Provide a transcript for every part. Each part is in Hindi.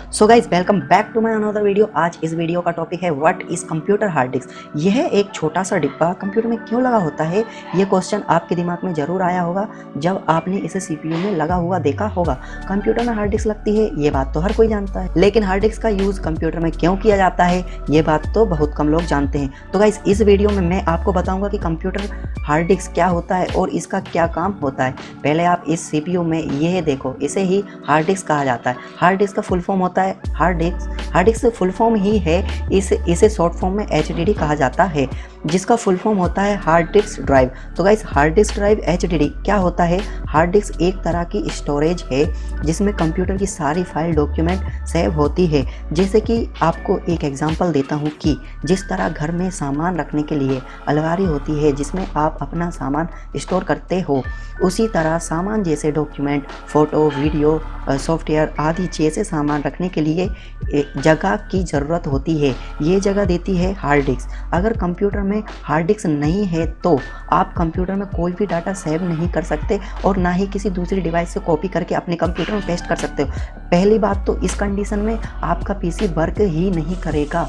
So guys welcome back to my another video. आज इस वीडियो का टॉपिक है what is computer hard disk. यह एक छोटा सा डिब्बा कंप्यूटर में क्यों लगा होता है, ये क्वेश्चन आपके दिमाग में जरूर आया होगा जब आपने इसे सीपीयू में लगा हुआ देखा होगा। कंप्यूटर में हार्ड डिस्क लगती है, ये बात तो हर कोई जानता है, लेकिन हार्ड डिस्क का यूज कंप्यूटर में क्यों किया जाता है ये बात तो बहुत कम लोग जानते हैं। तो गाइज इस वीडियो में मैं आपको बताऊंगा कि कंप्यूटर हार्ड डिस्क क्या होता है और इसका क्या काम होता है। पहले आप इस सीपीयू में यह देखो, इसे ही हार्ड डिस्क कहा जाता है। हार्ड डिस्क का फुल फॉर्म होता है हार्ड डिस्क फुल फॉर्म ही है, इसे शॉर्ट फॉर्म में एचडीडी कहा जाता है, जिसका फुल फॉर्म होता है हार्ड डिस्क ड्राइव। तो guys hard disk drive HDD क्या होता है? हार्ड डिस्क एक तरह की स्टोरेज है जिसमें कंप्यूटर की सारी फाइल डॉक्यूमेंट सेव होती है। जैसे कि आपको एक एग्जांपल देता हूँ कि जिस तरह घर में सामान रखने के लिए अलमारी होती है जिसमें आप अपना सामान स्टोर करते हो, उसी तरह सामान जैसे डॉक्यूमेंट, फोटो, वीडियो, सॉफ्टवेयर आदि जैसे सामान रखने के लिए जगह की ज़रूरत होती है। ये जगह देती है हार्ड डिस्क। अगर कंप्यूटर में हार्ड डिस्क नहीं है तो आप कंप्यूटर में कोई भी डाटा सेव नहीं कर सकते और ना ही किसी दूसरी डिवाइस से कॉपी करके अपने कंप्यूटर में पेस्ट कर सकते हो। पहली बात तो इस कंडीशन में आपका पीसी वर्क ही नहीं करेगा।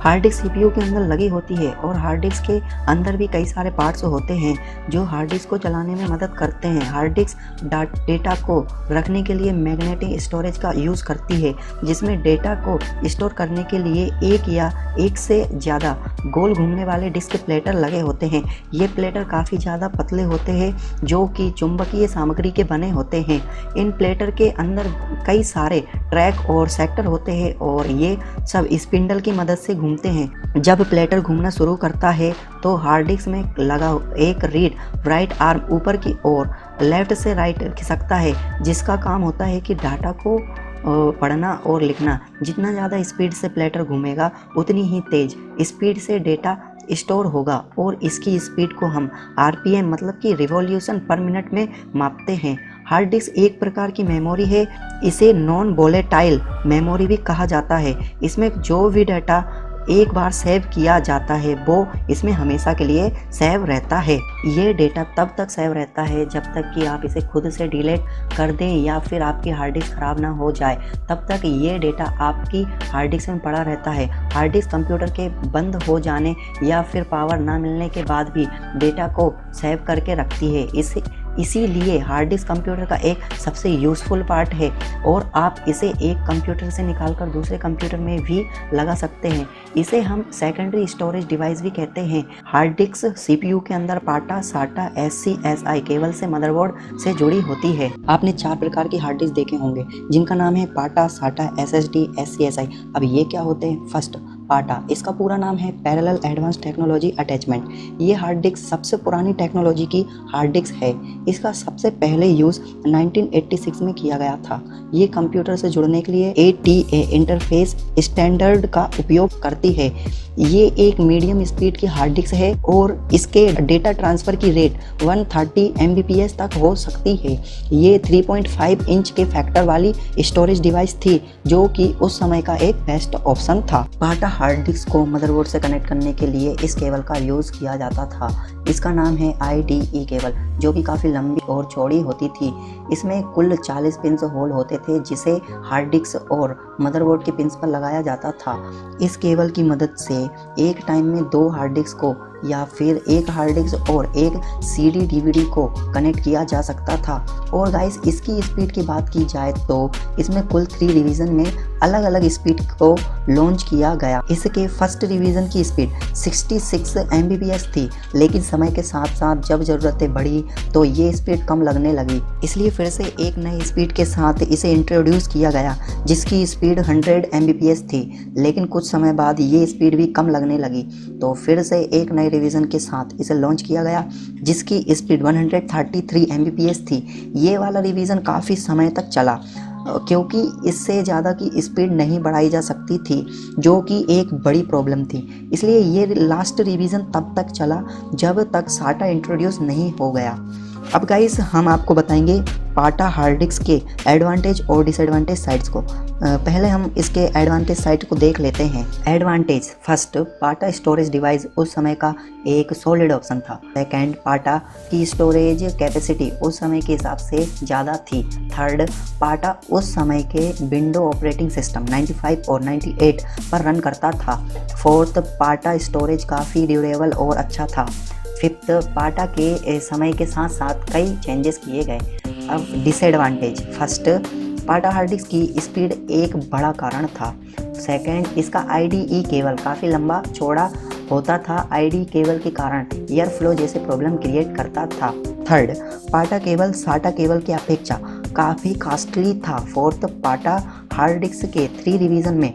हार्ड डिस्क सीपीयू के अंदर लगी होती है और हार्ड डिस्क के अंदर भी कई सारे पार्ट्स होते हैं जो हार्ड डिस्क को चलाने में मदद करते हैं। हार्ड डिस्क डेटा को रखने के लिए मैग्नेटिक स्टोरेज का यूज़ करती है, जिसमें डेटा को स्टोर करने के लिए एक या एक से ज़्यादा गोल घूमने वाले डिस्क प्लेटर लगे होते हैं। ये प्लेटर काफ़ी ज़्यादा पतले होते हैं जो कि चुंबकीय सामग्री के बने होते हैं। इन प्लेटर के अंदर कई सारे ट्रैक और सेक्टर होते हैं और ये सब स्पिंडल की मदद से घूमते हैं। जब प्लेटर घूमना शुरू करता है तो हार्ड डिस्क में लगा एक रीड राइट आर्म ऊपर की ओर लेफ्ट से राइट खिसकता है, जिसका काम होता है कि डाटा को पढ़ना और लिखना। जितना ज़्यादा स्पीड से प्लेटर घूमेगा उतनी ही तेज स्पीड से डेटा स्टोर होगा और इसकी स्पीड को हम आरपीएम मतलब कि रिवॉल्यूशन पर मिनट में मापते हैं। हार्ड डिस्क एक प्रकार की मेमोरी है, इसे नॉन वोलेटाइल मेमोरी भी कहा जाता है। इसमें जो भी डाटा एक बार सेव किया जाता है वो इसमें हमेशा के लिए सेव रहता है। ये डेटा तब तक सेव रहता है जब तक कि आप इसे खुद से डिलीट कर दें या फिर आपकी हार्ड डिस्क खराब ना हो जाए, तब तक ये डेटा आपकी हार्ड डिस्क में पड़ा रहता है। हार्ड डिस्क कंप्यूटर के बंद हो जाने या फिर पावर ना मिलने के बाद भी डेटा को सेव करके रखती है। इसीलिए हार्ड डिस्क कंप्यूटर का एक सबसे यूज़फुल पार्ट है और आप इसे एक कंप्यूटर से निकालकर दूसरे कंप्यूटर में भी लगा सकते हैं। इसे हम सेकेंडरी स्टोरेज डिवाइस भी कहते हैं। हार्ड डिस्क सीपीयू के अंदर पाटा, साटा, SCSI केबल से मदरबोर्ड से जुड़ी होती है। आपने 4 प्रकार की हार्ड डिस्क देखे होंगे जिनका नाम है पाटा, साटा, SSD, SCSI। अब ये क्या होते हैं? फर्स्ट पाटा, इसका पूरा नाम है पैरेलल एडवांस टेक्नोलॉजी अटैचमेंट। ये हार्ड डिस्क सबसे पुरानी टेक्नोलॉजी की हार्ड डिस्क है। इसका सबसे पहले यूज़ 1986 में किया गया था। ये कंप्यूटर से जुड़ने के लिए ATA इंटरफेस स्टैंडर्ड का उपयोग करती है। ये एक मीडियम स्पीड की हार्ड डिस्क है और इसके डेटा ट्रांसफ़र की रेट 130 Mbps तक हो सकती है। ये 3.5 इंच के फैक्टर वाली स्टोरेज डिवाइस थी जो कि उस समय का एक बेस्ट ऑप्शन था। पाटा हार्ड डिस्क को मदरबोर्ड से कनेक्ट करने के लिए इस केबल का यूज़ किया जाता था। इसका नाम है IDE केबल, जो कि काफ़ी लंबी और चौड़ी होती थी। इसमें कुल 40 पिंस होल होते थे जिसे हार्ड डिस्क और मदरबोर्ड के पिंस पर लगाया जाता था। इस केबल की मदद से एक टाइम में 2 हार्ड डिस्क को या फिर एक हार्ड डिस्क और एक CD DVD को कनेक्ट किया जा सकता था। और गाइस इसकी स्पीड की बात की जाए तो इसमें कुल 3 डिवीज़न में अलग अलग स्पीड को लॉन्च किया गया। इसके फर्स्ट डिवीज़न की स्पीड 66 Mbps थी, लेकिन समय के साथ साथ जब ज़रूरतें बढ़ी तो ये स्पीड कम लगने लगी, इसलिए फिर से एक नई स्पीड के साथ इसे इंट्रोड्यूस किया गया जिसकी स्पीड 100 Mbps थी। लेकिन कुछ समय बाद ये स्पीड भी कम लगने लगी तो फिर से एक नए रिवीजन के साथ इसे लॉन्च किया गया जिसकी स्पीड 133 Mbps थी। ये वाला रिवीजन काफ़ी समय तक चला क्योंकि इससे ज़्यादा की स्पीड नहीं बढ़ाई जा सकती थी, जो कि एक बड़ी प्रॉब्लम थी। इसलिए ये लास्ट रिवीजन तब तक चला जब तक साटा इंट्रोड्यूस नहीं हो गया। अब गाइस हम आपको बताएंगे पाटा हार्ड डिस्क के एडवांटेज और डिसएडवांटेज साइड्स को। पहले हम इसके एडवांटेज साइड को देख लेते हैं। एडवांटेज फर्स्ट, पाटा स्टोरेज डिवाइस उस समय का एक सॉलिड ऑप्शन था। सेकंड, पाटा की स्टोरेज कैपेसिटी उस समय के हिसाब से ज़्यादा थी। थर्ड, पाटा उस समय के विंडो ऑपरेटिंग सिस्टम 95 और 98 पर रन करता था। फोर्थ, पाटा स्टोरेज काफ़ी ड्यूरेबल और अच्छा था। फिफ्थ, पाटा के समय के साथ साथ कई चेंजेस किए गए। अब डिसएडवांटेज फर्स्ट, पाटा हार्ड डिस्क की स्पीड एक बड़ा कारण था। सेकंड, इसका आईडीई केबल काफ़ी लंबा चौड़ा होता था। आईडी केबल के कारण एयर फ्लो जैसे प्रॉब्लम क्रिएट करता था। थर्ड, पाटा केबल साटा केबल की अपेक्षा काफ़ी कॉस्टली था। फोर्थ, पाटा हार्ड डिस्क के 3 रिवीजन में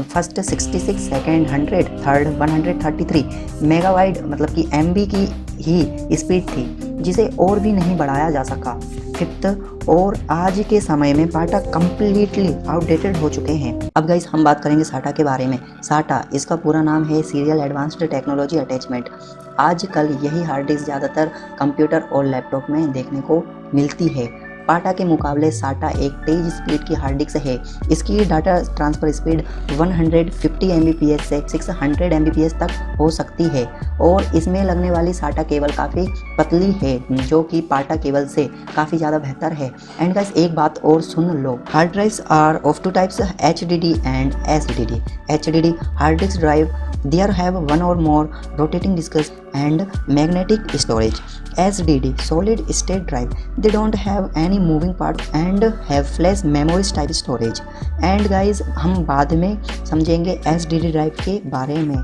फर्स्ट 66, सेकेंड 100, थर्ड 133 मेगाबाइट मतलब कि MB की ही स्पीड थी, जिसे और भी नहीं बढ़ाया जा सका। फिफ्थ, और आज के समय में पाटा कम्प्लीटली आउटडेटेड हो चुके हैं। अब गाइस हम बात करेंगे साटा के बारे में। साटा इसका पूरा नाम है सीरियल एडवांस्ड टेक्नोलॉजी अटैचमेंट। आजकल यही हार्ड डिस्क ज़्यादातर कंप्यूटर और लैपटॉप में देखने को मिलती है। पाटा के मुकाबले साटा एक तेज स्पीड की हार्ड डिस्क है। इसकी डाटा ट्रांसफ़र स्पीड 150 Mbps से 600 Mbps तक हो सकती है और इसमें लगने वाली साटा केबल काफ़ी पतली है, जो कि पाटा केबल से काफ़ी ज़्यादा बेहतर है। एंड गाइस एक बात और सुन लो, hard drives are of 2 types, HDD and SSD। HDD hard disk drive, there have one or more rotating disks and magnetic storage. SSD solid state drive, they don't have any moving parts and have flash memory type storage. And guys हम बाद में समझेंगे SSD ड्राइव के बारे में।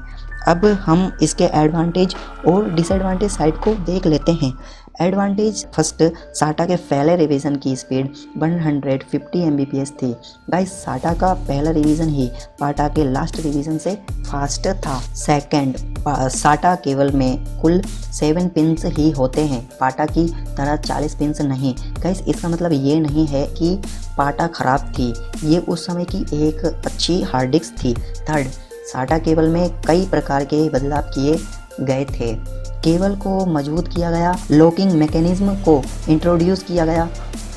अब हम इसके एडवांटेज और डिसएडवांटेज साइड को देख लेते हैं। एडवांटेज फर्स्ट, साटा के पहले रिवीजन की स्पीड 150 Mbps थी। गाइस साटा का पहला रिवीजन ही पाटा के लास्ट रिवीजन से फास्ट था। सेकंड, साटा केबल में कुल 7 पिन्स ही होते हैं, पाटा की तरह 40 पिन्स नहीं। गाइस इसका मतलब ये नहीं है कि पाटा ख़राब थी, ये उस समय की एक अच्छी हार्ड डिस्क थी। थर्ड, साटा केबल में कई प्रकार के बदलाव किए गए थे। केबल को मजबूत किया गया, लॉकिंग मैकेनिज्म को इंट्रोड्यूस किया गया।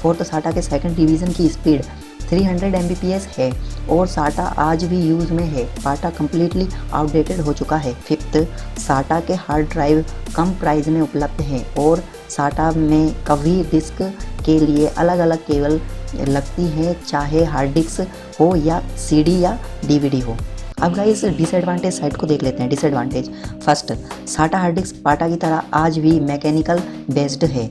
फोर्थ, साटा के सेकंड डिवीज़न की स्पीड 300 Mbps है और साटा आज भी यूज़ में है। पाटा कम्प्लीटली आउटडेटेड हो चुका है। फिफ्थ, साटा के हार्ड ड्राइव कम प्राइस में उपलब्ध हैं और साटा में कभी डिस्क के लिए अलग अलग केबल लगती है, चाहे हार्ड डिस्क हो या CD या DVD हो। अब गाइस डिसएडवांटेज साइड को देख लेते हैं। डिसएडवांटेज फर्स्ट, साटा हार्ड डिस्क पाटा की तरह आज भी मैकेनिकल बेस्ड है।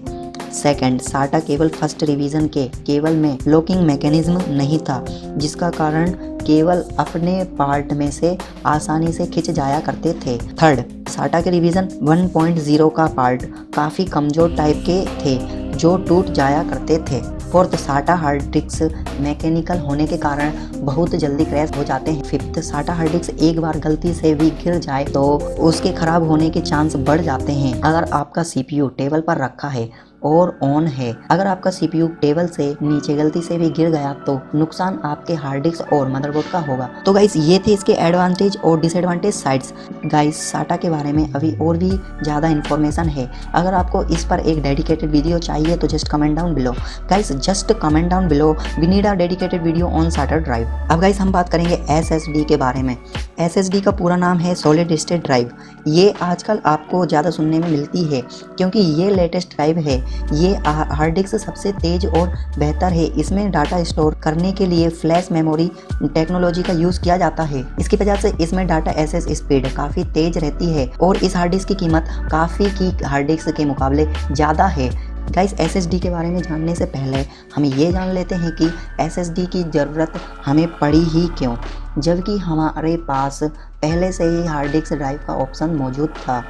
सेकंड, साटा केवल फर्स्ट रिवीजन के केबल में लॉकिंग मैकेनिज्म नहीं था, जिसका कारण केवल अपने पार्ट में से आसानी से खिंच जाया करते थे। थर्ड, साटा के रिवीजन 1.0 का पार्ट काफ़ी कमज़ोर टाइप के थे जो टूट जाया करते थे। फोर्थ, साटा हार्ड डिस्क मैकेनिकल होने के कारण बहुत जल्दी क्रैश हो जाते हैं। फिफ्थ, साटा हार्ड डिस्क एक बार गलती से भी गिर जाए तो उसके ख़राब होने के चांस बढ़ जाते हैं। अगर आपका CPU टेबल पर रखा है और ऑन है, अगर आपका CPU टेबल से नीचे गलती से भी गिर गया तो नुकसान आपके हार्ड डिस्क और मदरबोर्ड का होगा। तो गाइस ये थे इसके एडवांटेज और डिसएडवांटेज साइड्स। गाइस साटा के बारे में अभी और भी ज़्यादा इन्फॉर्मेशन है, अगर आपको इस पर एक डेडिकेटेड वीडियो चाहिए तो just comment down below. Guys just comment down below, we need a dedicated video on SATA drive. अब गाइस हम बात करेंगे SSD के बारे में। SSD का पूरा नाम है सॉलिड स्टेट ड्राइव। ये आजकल आपको ज़्यादा सुनने में मिलती है क्योंकि ये लेटेस्ट ड्राइव है। ये हार्ड डिस्क सबसे तेज और बेहतर है। इसमें डाटा स्टोर करने के लिए फ्लैश मेमोरी टेक्नोलॉजी का यूज़ किया जाता है। इसकी वजह से इसमें डाटा एक्सेस स्पीड काफ़ी तेज रहती है और इस हार्ड डिस्क की कीमत काफ़ी की हार्ड डिस्क के मुकाबले ज़्यादा है। गाइस SSD के बारे में जानने से पहले हम ये जान लेते हैं कि SSD की ज़रूरत हमें पड़ी ही क्यों, जबकि हमारे पास पहले से ही हार्ड डिस्क ड्राइव का ऑप्शन मौजूद था।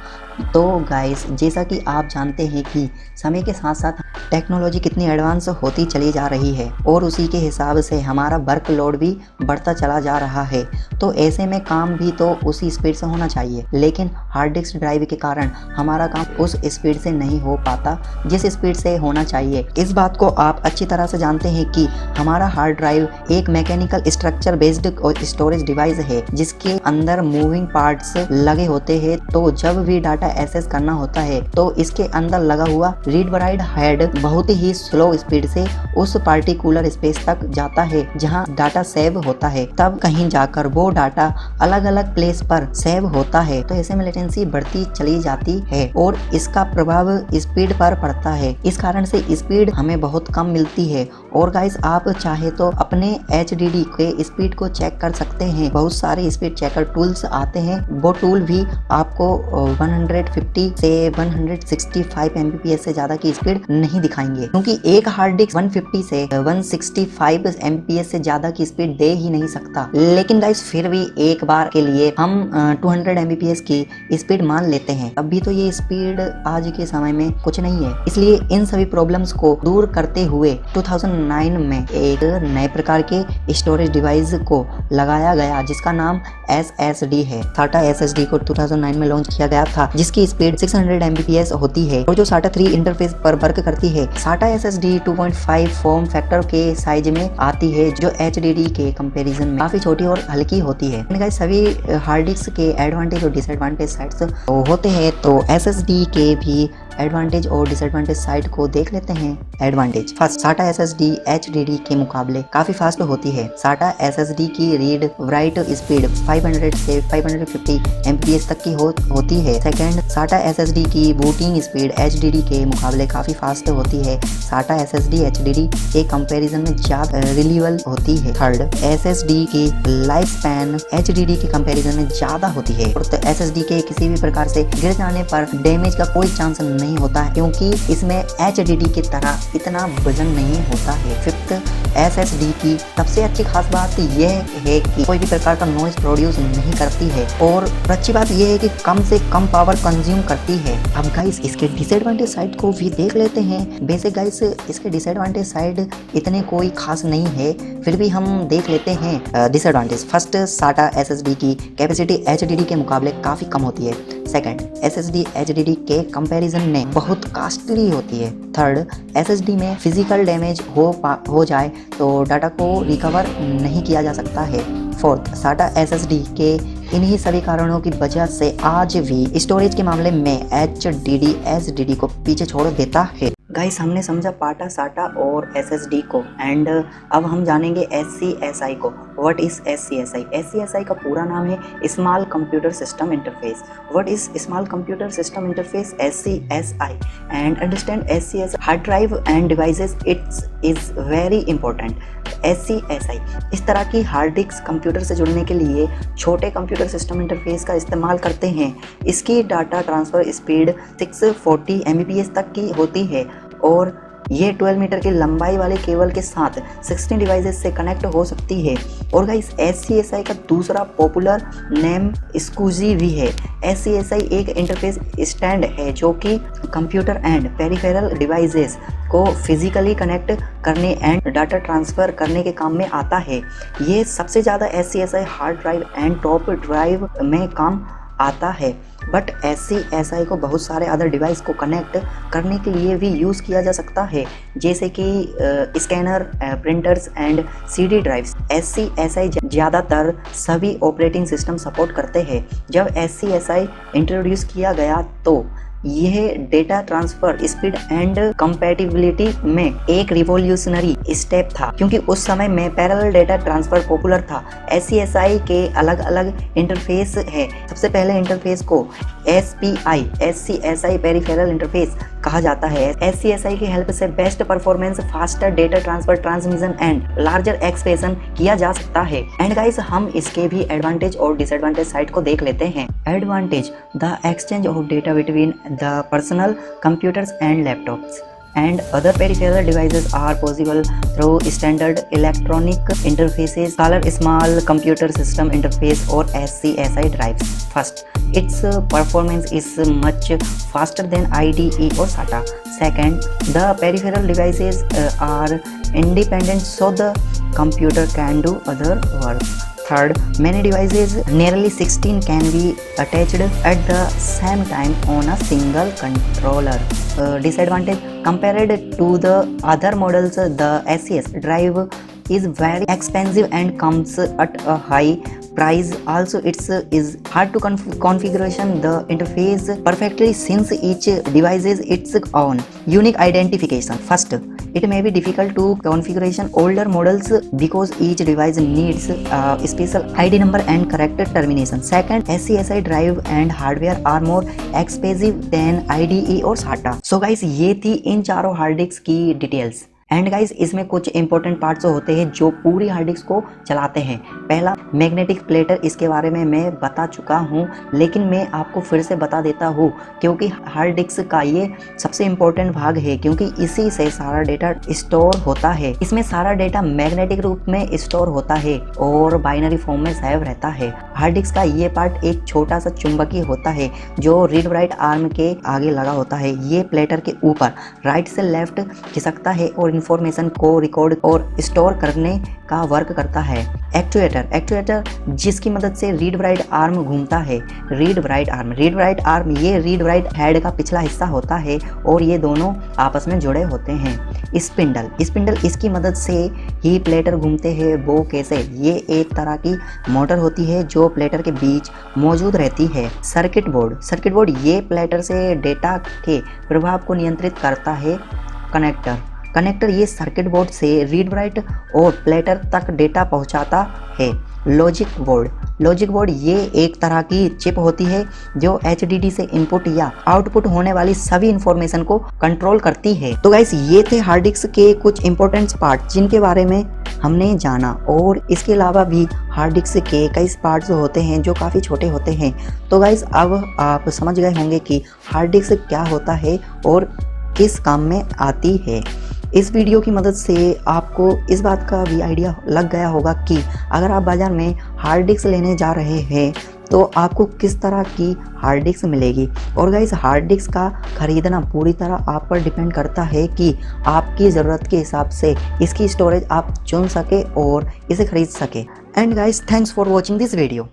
तो गाइस जैसा कि आप जानते हैं कि समय के साथ साथ टेक्नोलॉजी कितनी एडवांस होती चली जा रही है और उसी के हिसाब से हमारा वर्कलोड भी बढ़ता चला जा रहा है, तो ऐसे में काम भी तो उसी स्पीड से होना चाहिए। लेकिन हार्ड डिस्क ड्राइव के कारण हमारा काम उस स्पीड से नहीं हो पाता जिस स्पीड से होना चाहिए। इस बात को आप अच्छी तरह से जानते हैं कि हमारा हार्ड ड्राइव एक mechanical structure based storage device है जिसके अंदर मूविंग पार्ट्स लगे होते हैं। तो जब भी डाटा एक्सेस करना होता है तो इसके अंदर लगा हुआ रीड राइट हेड बहुत ही स्लो स्पीड से उस पार्टिकुलर स्पेस तक जाता है जहां डाटा सेव होता है, तब कहीं जाकर वो डाटा अलग अलग प्लेस पर सेव होता है। तो ऐसे में लेटेंसी बढ़ती चली जाती है और इसका प्रभाव स्पीड पर पड़ता है। इस कारण से स्पीड हमें बहुत कम मिलती है। और गाइस, आप चाहे तो अपने HDD के स्पीड को चेक कर सकते हैं। बहुत सारे स्पीड चेकर टूल्स आते हैं, वो टूल भी आपको 150 से 165 Mbps से ज्यादा की स्पीड नहीं दिखाएंगे, क्योंकि एक हार्ड डिस्क 150 से 165 Mbps से ज्यादा की स्पीड दे ही नहीं सकता। लेकिन गाइस, फिर भी एक बार के लिए हम 200 Mbps की स्पीड मान लेते हैं। अभी तो ये स्पीड आज के समय में कुछ नहीं है। इसलिए इन सभी प्रॉब्लम्स को दूर करते हुए 2009 में एक नए प्रकार के स्टोरेज डिवाइस को लगाया गया, जिसका नाम SSD है। SATA SSD को 2009 में लॉन्च किया गया था, जिसकी स्पीड 600 Mbps होती है और जो SATA 3 इंटरफेस पर वर्क करती है। SATA SSD 2.5 फॉर्म फैक्टर के साइज में आती है, जो HDD के कंपैरिजन में काफी छोटी और हल्की होती है। गाइस, सभी हार्ड डिस्क के एडवांटेज और डिसएडवांटेज साइड्स होते हैं, तो SSD के भी एडवांटेज और डिसएडवांटेज साइड को देख लेते हैं। Advantage first, SATA SSD HDD के मुकाबले काफी फास्ट होती है। SATA SSD की रीड राइट स्पीड 500 से 550 Mbps तक की होती है। सेकंड, SATA SSD की बूटिंग स्पीड HDD के मुकाबले काफी फास्ट होती है। SATA SSD HDD के कंपैरिजन में ज्यादा रिलीवेबल होती है। थर्ड, SSD की लाइफ स्पैन HDD के कंपैरिजन में ज्यादा होती है। तो SSD के किसी भी प्रकार से गिर जाने पर डैमेज का कोई चांस नहीं होता है, क्योंकि इसमें HDD की तरह इतना वजन नहीं होता है। फिफ्थ, SSD की सबसे अच्छी खास बात यह है कि कोई भी प्रकार का नॉइज प्रोड्यूस नहीं करती है, और अच्छी बात यह है कि कम से कम पावर कंज्यूम करती है। अब गाइस, इसके डिसएडवांटेज साइड को भी देख लेते हैं। बेसिक गाइस, इसके डिसएडवांटेज साइड इतने कोई खास नहीं है, फिर भी हम देख लेते हैं डिसएडवांटेज। फर्स्ट, SATA SSD की कैपेसिटी HDD के मुकाबले काफी कम होती है। सेकंड, SSD HDD के कंपैरिजन में बहुत कॉस्टली होती है। थर्ड, SSD में फिजिकल डैमेज हो जाए तो डाटा को रिकवर नहीं किया जा सकता है। फोर्थ, SATA SSD के इन्हीं सभी कारणों की वजह से आज भी स्टोरेज के मामले में HDD SSD को पीछे छोड़ देता है। गाइस, हमने समझा पाटा, SATA और SSD को, एंड अब हम जानेंगे SCSI को। What is SCSI? SCSI का पूरा नाम है small computer system interface. What is small computer system interface? SCSI and understand SCSI hard drive end devices, it's is very important. SCSI इस तरह की हार्ड डिस्क कंप्यूटर से जुड़ने के लिए छोटे कंप्यूटर सिस्टम इंटरफेस का इस्तेमाल करते हैं। इसकी डाटा ट्रांसफ़र स्पीड 640 Mbps तक की होती है और ये 12 मीटर की लंबाई वाले केबल के साथ 16 डिवाइसेस से कनेक्ट हो सकती है। और गाइस, SCSI का दूसरा पॉपुलर नेम SCSI भी है। SCSI एक इंटरफेस स्टैंड है जो कि कंप्यूटर एंड पेरिफेरल डिवाइसेस को फिजिकली कनेक्ट करने एंड डाटा ट्रांसफ़र करने के काम में आता है। ये सबसे ज़्यादा SCSI hard drive and top drive में काम आता है, बट SCSI को बहुत सारे अदर डिवाइस को कनेक्ट करने के लिए भी यूज़ किया जा सकता है, जैसे कि scanner, printers and CD drives. SCSI ज़्यादातर सभी ऑपरेटिंग सिस्टम सपोर्ट करते हैं। जब SCSI इंट्रोड्यूस किया गया तो यह data transfer speed and compatibility में एक रिवॉल्यूशनरी स्टेप था, क्योंकि उस समय में पैरेलल डेटा ट्रांसफर पॉपुलर था। SCSI के अलग अलग इंटरफेस है। सबसे पहले इंटरफेस को SPI SCSI पेरिफेरल इंटरफेस कहा जाता है। SCSI की हेल्प से best performance, faster data transfer, transmission and larger expression किया जा सकता है। एंड गाइस, हम इसके भी एडवांटेज और डिसएडवांटेज साइड को देख लेते हैं। Advantage, the exchange of data between the personal computers and laptops and other peripheral devices are possible through standard electronic interfaces called small computer system interface or SCSI drives. First, its performance is much faster than IDE or SATA. Second, the peripheral devices are independent, so the computer can do other work. Third, many devices, nearly 16, can be attached at the same time on a single controller. Disadvantage, compared to the other models, the SCS drive is very expensive and comes at a high price. Also it's is hard to configuration the interface perfectly since each device is its own unique identification. First, it may be difficult to configuration older models because each device needs a special ID number and correct termination. Second, SCSI drive and hardware are more expensive than IDE और SATA. So guys, ये थी इन चारों हार्ड डिस्क की डिटेल्स। एंड गाइज इसमें कुछ इंपॉर्टेंट पार्ट्स होते हैं जो पूरी हार्ड डिस्क को चलाते हैं। पहला, मैग्नेटिक प्लेटर, इसके बारे में मैं बता चुका हूं, लेकिन मैं आपको फिर से बता देता हूं क्योंकि हार्ड डिस्क का ये सबसे इंपॉर्टेंट भाग है क्योंकि इसी से सारा डेटा स्टोर होता है। इसमें सारा डेटा मैग्नेटिक रूप में स्टोर होता है और बाइनरी फॉर्म में सेव रहता है। हार्ड डिस्क का ये पार्ट एक छोटा सा चुंबकीय होता है जो रीड राइट आर्म के आगे लगा होता है। ये प्लेटर के ऊपर राइट से लेफ्ट खिसकता है और इंफॉर्मेशन को रिकॉर्ड और स्टोर करने का वर्क करता है। एक्चुएटर जिसकी मदद से रीड राइट आर्म घूमता है। रीड राइट आर्म ये रीड राइट हेड का पिछला हिस्सा होता है और ये दोनों आपस में जुड़े होते हैं। स्पिंडल इसकी मदद से ही प्लेटर घूमते हैं। वो कैसे? ये एक तरह की मोटर होती है जो प्लेटर के बीच मौजूद रहती है। सर्किट बोर्ड ये प्लेटर से डेटा के प्रभाव को नियंत्रित करता है। कनेक्टर ये सर्किट बोर्ड से रीड राइट और प्लेटर तक डेटा पहुंचाता है। लॉजिक बोर्ड ये एक तरह की चिप होती है जो HDD से इनपुट या आउटपुट होने वाली सभी इंफॉर्मेशन को कंट्रोल करती है। तो गाइस ये थे हार्ड डिस्क के कुछ इंपॉर्टेंट पार्ट जिनके बारे में हमने जाना, और इसके अलावा भी हार्ड डिस्क के कई पार्ट्स होते हैं जो काफ़ी छोटे होते हैं। तो गाइस अब आप समझ गए होंगे कि हार्ड डिस्क क्या होता है और किस काम में आती है। इस वीडियो की मदद से आपको इस बात का भी आइडिया लग गया होगा कि अगर आप बाज़ार में हार्ड डिस्क लेने जा रहे हैं तो आपको किस तरह की हार्ड डिस्क मिलेगी। और गाइस हार्ड डिस्क का ख़रीदना पूरी तरह आप पर डिपेंड करता है कि आपकी ज़रूरत के हिसाब से इसकी स्टोरेज आप चुन सके और इसे ख़रीद सके। And guys thanks for watching this video.